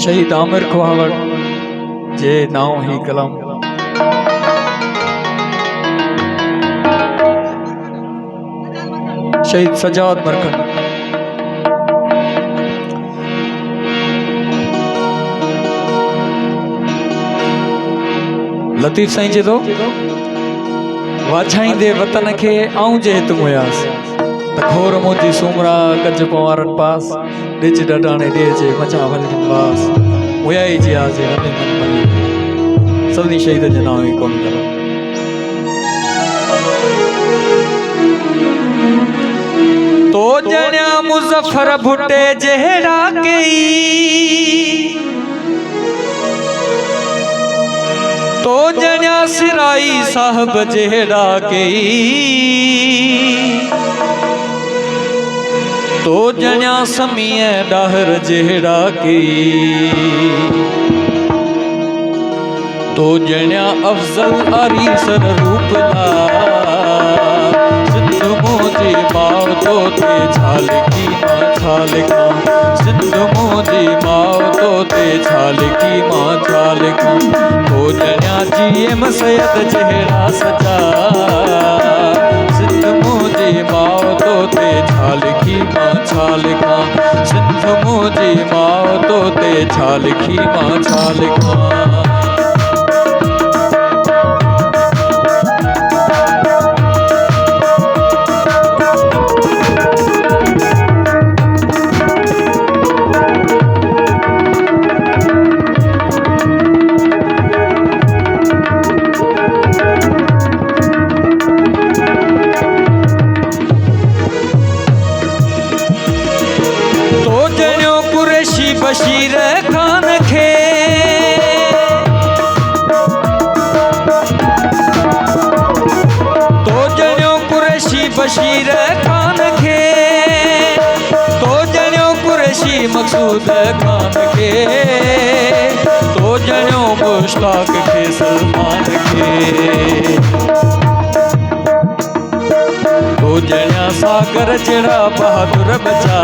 शहीद आमिर खुहावड़ जे नाव ही कलम शहीद सजाद मरकन लतीफ़ साईं जे तो वाछाईंदे वतन खे आऊं जे हित मुयास खोर मोती सुमरा कज पवारन पास डिच डटाने दे जे मचा भल वास मुयाई जी आजे हमें मन मनी सभी शहीद जे नाम ही कोन करो तो जण्या मुजफ्फर भुट्टे जहरा कई तो जण्या सिराई साहब जहरा कई तो जण्या समीय डाहर जहरा कई तो जण्या अफजल आरीसर रूपला सिंध मोजी माव तो ते छाल की मां छाल का सिंध मोजी माव तो ते छाल की मां छाल का तो जण्या जीएम सैयद जहरा सजा सिंध मोजी माव तो ते छाल की मां छाल का सिंध मोजी माव तो ते छाल की मां छाल का बशीर खान खे तो जण्यो कुरैशी बशीर खान खे तो जण्यो कुरैशी मकसूद खान खे तो जण्यो मुश्ताक खे सलमान खे तो जण्या सागर जड़ा बहादुर बचा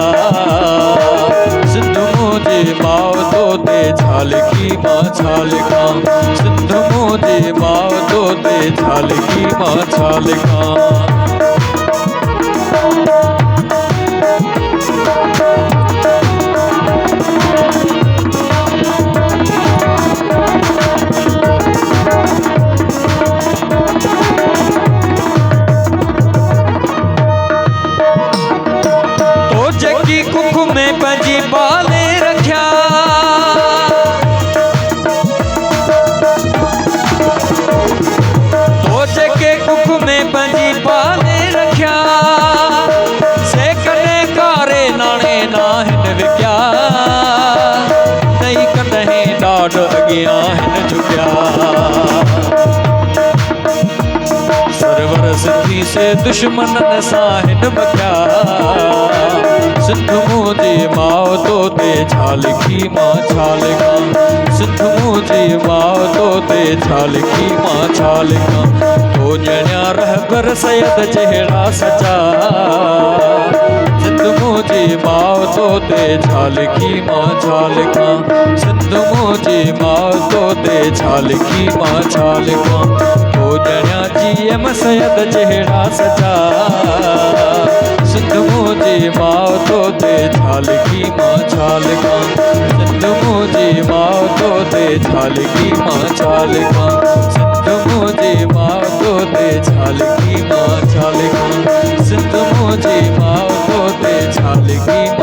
सिंध मोजे माव तो ते छाल की मां छाल का सिंध मोजे माव तो ते छाल की मां छाल का कुख में पंजी पाले रखिया तो जेके कुख में पंजी पाले रखिया से कने कारे नाने ना हिन विक्या नहीं कदे डाड अगिया हिन झुकिया सरवर सिद्धि से दुश्मनन सा हिन बख्या सिंध मोजे माव तो ते छाल की मां छाल का सिंध मोजे माव तो ते छाल की मां छाल का तो जण्या रहबर सैयद जहरा सचा सिंध मोजे माव तो ते छाल की मां छाल का सिंध मोजे माव तो ते छाल की मां छाल का तो जण्या जीएम सैयद जहरा सचा सिंध मोजे माव तो ते छाल की मां छाल का सिंध मोजे माव तो ते छाल की मां छाल का सिंध मोजे माव तो ते छाल की मां छाल का सिंध मोजे माव तो ते छाल की